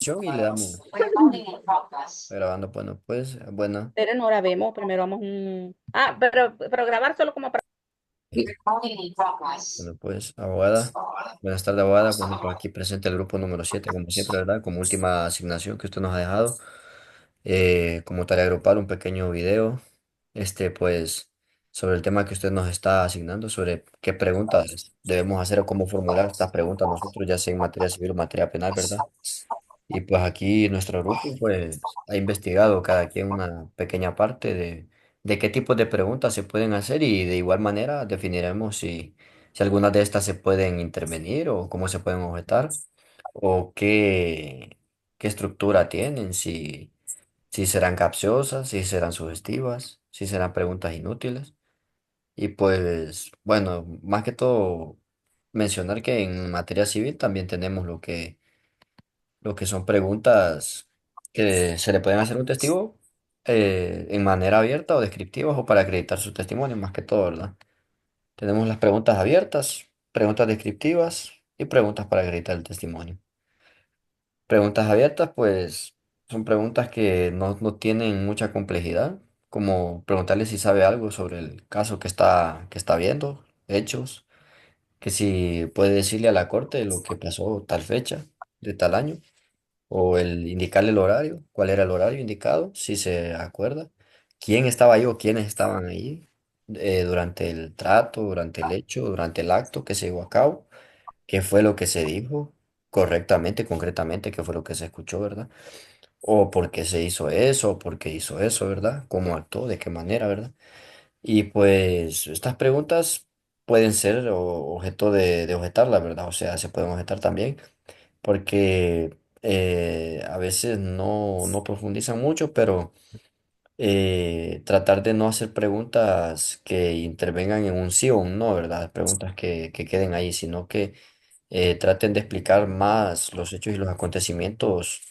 sesión y le damos grabando. Bueno, pues, bueno, Pero no grabemos, primero vamos un... Ah, pero grabar solo como para... bueno, pues, abogada. Buenas tardes, abogada. Bueno, pues aquí presente el grupo número 7 como siempre, ¿verdad? Como última asignación que usted nos ha dejado. Como tarea grupal, un pequeño video, pues, sobre el tema que usted nos está asignando, sobre qué preguntas debemos hacer o cómo formular estas preguntas nosotros, ya sea en materia civil o materia penal, ¿verdad? Y pues aquí nuestro grupo pues ha investigado cada quien una pequeña parte de qué tipos de preguntas se pueden hacer y de igual manera definiremos si algunas de estas se pueden intervenir o cómo se pueden objetar o qué estructura tienen, si serán capciosas, si serán sugestivas, si serán preguntas inútiles. Y pues bueno, más que todo mencionar que en materia civil también tenemos lo que son preguntas que se le pueden hacer a un testigo en manera abierta o descriptivas o para acreditar su testimonio, más que todo, ¿verdad? Tenemos las preguntas abiertas, preguntas descriptivas y preguntas para acreditar el testimonio. Preguntas abiertas, pues, son preguntas que no tienen mucha complejidad, como preguntarle si sabe algo sobre el caso que está viendo, hechos, que si puede decirle a la corte lo que pasó tal fecha, de tal año o el indicarle el horario, cuál era el horario indicado, si se acuerda, quién estaba ahí o quiénes estaban ahí durante el trato, durante el hecho, durante el acto que se llevó a cabo, qué fue lo que se dijo correctamente, concretamente, qué fue lo que se escuchó, ¿verdad? O por qué se hizo eso, o por qué hizo eso, ¿verdad? ¿Cómo actuó, de qué manera, ¿verdad? Y pues estas preguntas pueden ser objeto de objetarla, ¿verdad? O sea, se pueden objetar también porque a veces no profundizan mucho, pero tratar de no hacer preguntas que intervengan en un sí o un no, ¿verdad? Preguntas que queden ahí, sino que traten de explicar más los hechos y los acontecimientos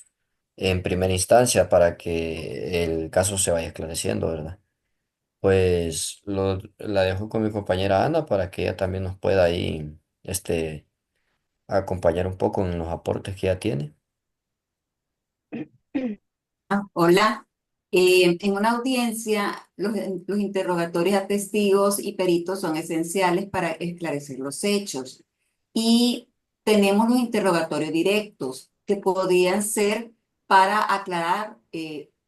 en primera instancia para que el caso se vaya esclareciendo, ¿verdad? Pues la dejo con mi compañera Ana para que ella también nos pueda ahí acompañar un poco en los aportes que ella tiene. Hola. En una audiencia, los interrogatorios a testigos y peritos son esenciales para esclarecer los hechos. Y tenemos los interrogatorios directos, que podrían ser para aclarar,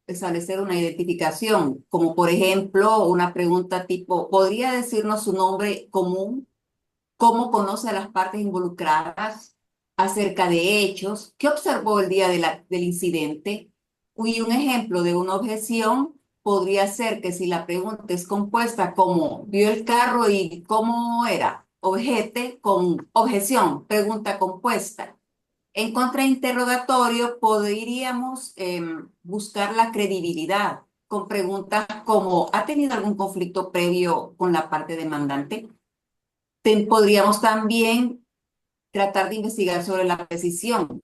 establecer una identificación, como por ejemplo una pregunta tipo, ¿podría decirnos su nombre común? ¿Cómo conoce a las partes involucradas acerca de hechos? ¿Qué observó el día del incidente? Y un ejemplo de una objeción podría ser que si la pregunta es compuesta como vio el carro y cómo era, objete con objeción, pregunta compuesta. En contrainterrogatorio podríamos buscar la credibilidad con preguntas como ¿ha tenido algún conflicto previo con la parte demandante? Podríamos también tratar de investigar sobre la precisión,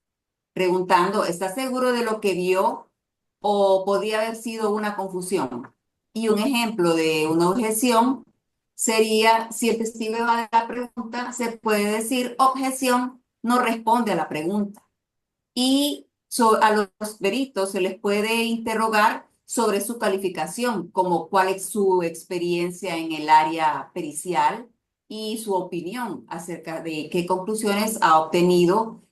preguntando, ¿está seguro de lo que vio o podría haber sido una confusión? Y un ejemplo de una objeción sería, si el testigo evade la pregunta, se puede decir, objeción, no responde a la pregunta. Y a los peritos se les puede interrogar sobre su calificación, como cuál es su experiencia en el área pericial y su opinión acerca de qué conclusiones ha obtenido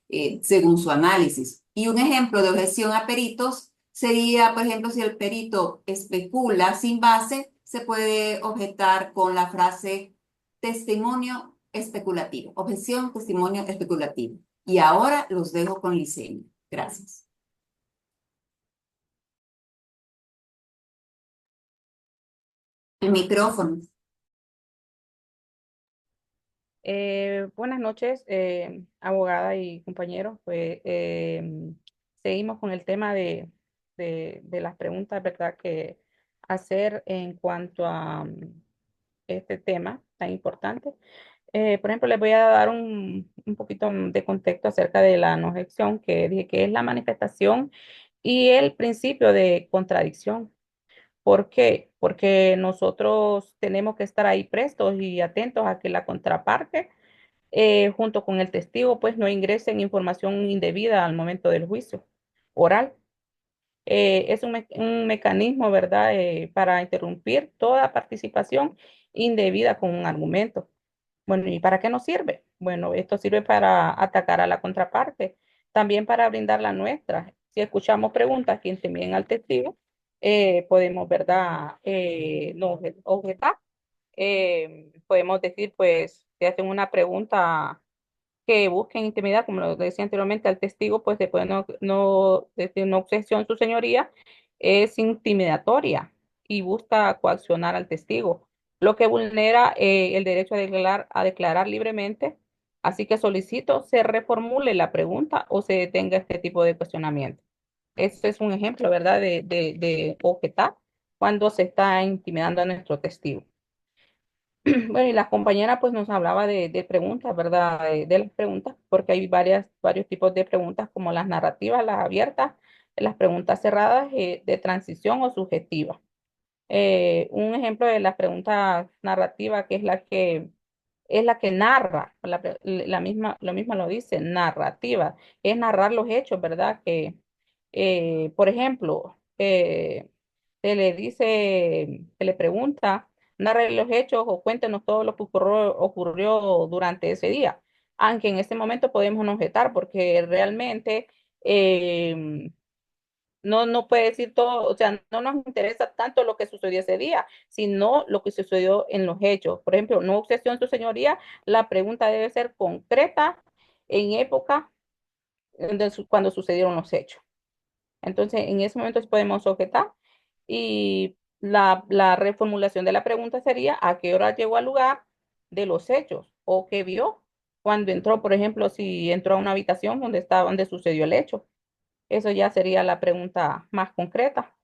según su análisis. Y un ejemplo de objeción a peritos sería, por ejemplo, si el perito especula sin base, se puede objetar con la frase testimonio especulativo, objeción, testimonio especulativo. Y ahora los dejo con Liceño. Gracias. El micrófono. Buenas noches, abogada y compañeros. Pues seguimos con el tema de las preguntas, ¿verdad? Que hacer en cuanto a este tema tan importante. Por ejemplo, les voy a dar un poquito de contexto acerca de la no objeción, que dije que es la manifestación y el principio de contradicción. ¿Por qué? Porque nosotros tenemos que estar ahí prestos y atentos a que la contraparte, junto con el testigo, pues no ingresen información indebida al momento del juicio. oral. Es un mecanismo, ¿verdad?, para interrumpir toda participación indebida con un argumento. Bueno, ¿y para qué nos sirve? Bueno, esto sirve para atacar a la contraparte, también para brindar la nuestra. Si escuchamos preguntas que intimiden al testigo, podemos, ¿verdad?, no objetar. Podemos decir, pues, si hacen una pregunta que busquen intimidad, como lo decía anteriormente, al testigo, pues se puede no decir una objeción, su señoría, es intimidatoria y busca coaccionar al testigo, lo que vulnera el derecho a declarar libremente. Así que solicito se reformule la pregunta o se detenga este tipo de cuestionamiento. Este es un ejemplo, ¿verdad?, de objetar cuando se está intimidando a nuestro testigo. Bueno, y la compañera pues nos hablaba de preguntas, ¿verdad? De las preguntas, porque hay varios tipos de preguntas como las narrativas, las abiertas, las preguntas cerradas, de transición o subjetiva. Un ejemplo de la pregunta narrativa, que es la que narra, lo mismo lo dice, narrativa, es narrar los hechos, ¿verdad? Por ejemplo, se le dice, se le pregunta, narre los hechos o cuéntenos todo lo que ocurrió durante ese día. Aunque en este momento podemos no objetar porque realmente eh, no puede decir todo, o sea, no nos interesa tanto lo que sucedió ese día, sino lo que sucedió en los hechos. Por ejemplo, no objeción, su señoría, la pregunta debe ser concreta en época cuando sucedieron los hechos. Entonces, en ese momento sí podemos objetar y la reformulación de la pregunta sería: ¿a qué hora llegó al lugar de los hechos o qué vio cuando entró? Por ejemplo, si entró a una habitación donde sucedió el hecho. Eso ya sería la pregunta más concreta.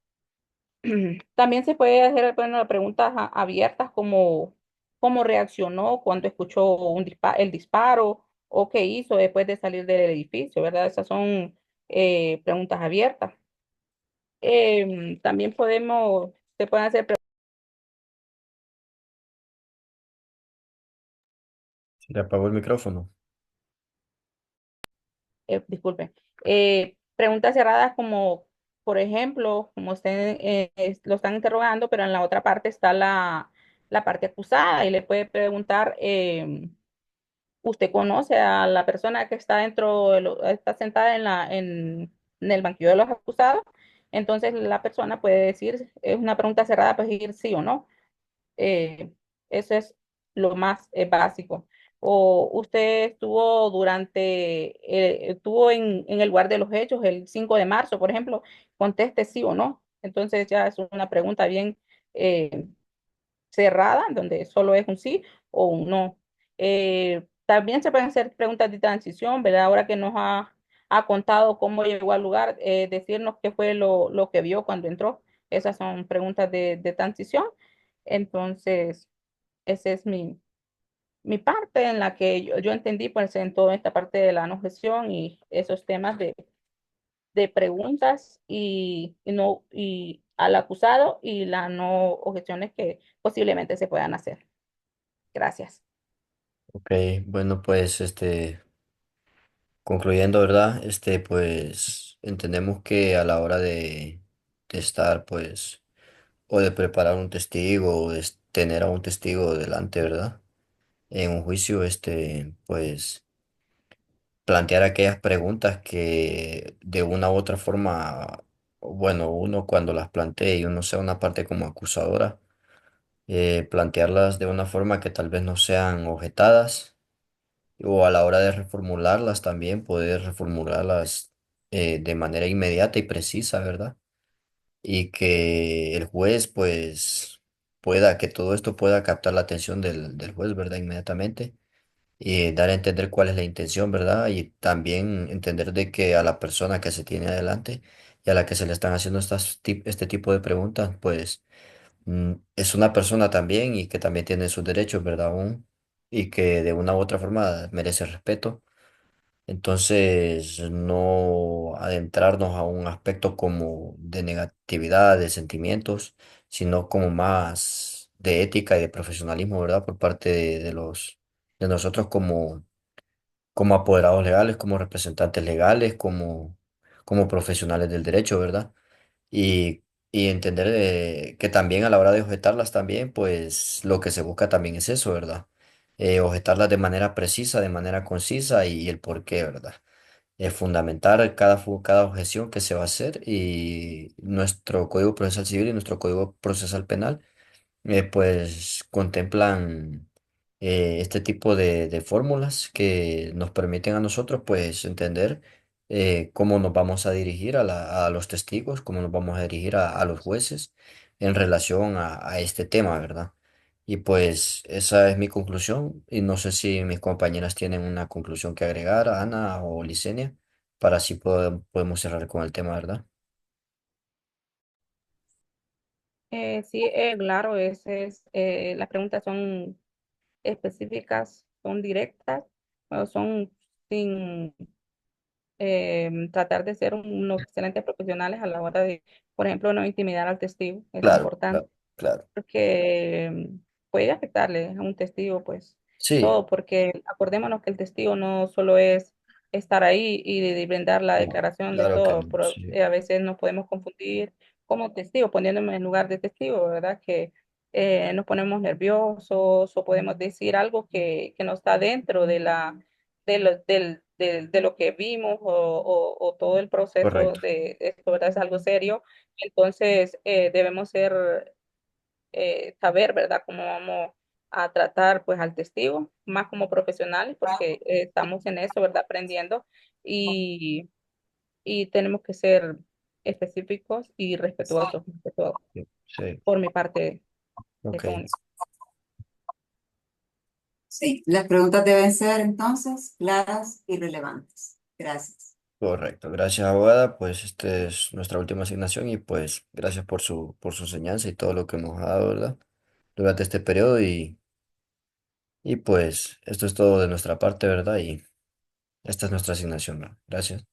También se puede hacer, bueno, preguntas abiertas como cómo reaccionó cuando escuchó el disparo o qué hizo después de salir del edificio, ¿verdad? Esas son preguntas abiertas. También se pueden hacer, Se le apagó el micrófono. disculpen, preguntas cerradas como, por ejemplo, como usted lo están interrogando, pero en la otra parte está la parte acusada y le puede preguntar, ¿usted conoce a la persona que está está sentada en el banquillo de los acusados? Entonces la persona puede decir, es una pregunta cerrada, puede decir sí o no. Eh, Eso es lo más básico. O usted estuvo en el lugar de los hechos el 5 de marzo, por ejemplo, conteste sí o no. Entonces ya es una pregunta bien eh, cerrada, donde solo es un sí o un no. También se pueden hacer preguntas de transición, ¿verdad? Ahora que ha contado cómo llegó al lugar, decirnos qué fue lo que vio cuando entró. Esas son preguntas de transición. Entonces, esa es mi parte en la que yo entendí, pues, en toda esta parte de la no gestión y esos temas de preguntas y al acusado y las no objeciones que posiblemente se puedan hacer. Gracias. Ok, bueno, pues concluyendo, ¿verdad? Pues entendemos que a la hora de estar, pues, o de preparar un testigo, o de tener a un testigo delante, ¿verdad? En un juicio, pues, plantear aquellas preguntas que de una u otra forma, bueno, uno cuando las plantee y uno sea una parte como acusadora, plantearlas de una forma que tal vez no sean objetadas o a la hora de reformularlas también poder reformularlas de manera inmediata y precisa, ¿verdad? Y que el juez pues que todo esto pueda captar la atención del juez, ¿verdad? Inmediatamente y dar a entender cuál es la intención, ¿verdad? Y también entender de que a la persona que se tiene adelante y a la que se le están haciendo este tipo de preguntas, pues es una persona también y que también tiene sus derechos, ¿verdad? Aún, y que de una u otra forma merece respeto. Entonces, no adentrarnos a un aspecto como de negatividad, de sentimientos, sino como más de ética y de profesionalismo, ¿verdad? Por parte de nosotros como apoderados legales, como representantes legales, como profesionales del derecho, ¿verdad? Y, y entender que también a la hora de objetarlas también, pues lo que se busca también es eso, ¿verdad? Objetarlas de manera precisa, de manera concisa y el por qué, ¿verdad? Fundamentar cada objeción que se va a hacer y nuestro Código Procesal Civil y nuestro Código Procesal Penal pues contemplan este tipo de fórmulas que nos permiten a nosotros pues entender cómo nos vamos a dirigir a los testigos, cómo nos vamos a dirigir a los jueces en relación a este tema, ¿verdad? Y pues esa es mi conclusión y no sé si mis compañeras tienen una conclusión que agregar, Ana o Licenia, para así podemos cerrar con el tema, ¿verdad? Sí, claro, las preguntas son específicas, son directas, pero son sin tratar de ser unos excelentes profesionales a la hora de, por ejemplo, no intimidar al testigo, es Claro, importante claro, claro. porque puede afectarle a un testigo, pues Sí, todo, porque acordémonos que el testigo no solo es estar ahí y brindar la no, declaración de claro que todo, no, pero sí, a veces nos podemos confundir como testigo, poniéndome en lugar de testigo, ¿verdad? Que nos ponemos nerviosos o podemos decir algo que no está dentro de lo que vimos o todo el proceso correcto. de esto, ¿verdad? Es algo serio. Entonces, debemos saber, ¿verdad?, cómo vamos a tratar pues al testigo, más como profesionales, porque estamos en eso, ¿verdad?, aprendiendo y, y tenemos que ser específicos y respetuosos, más que todo. Sí, sí, Por mi parte, ok, eso único. Sí, las preguntas deben ser entonces claras y relevantes. Gracias. correcto. Gracias, abogada. Pues esta es nuestra última asignación y pues gracias por su enseñanza y todo lo que nos ha dado, ¿verdad? Durante este periodo y pues esto es todo de nuestra parte, ¿verdad? Y esta es nuestra asignación, ¿no? Gracias.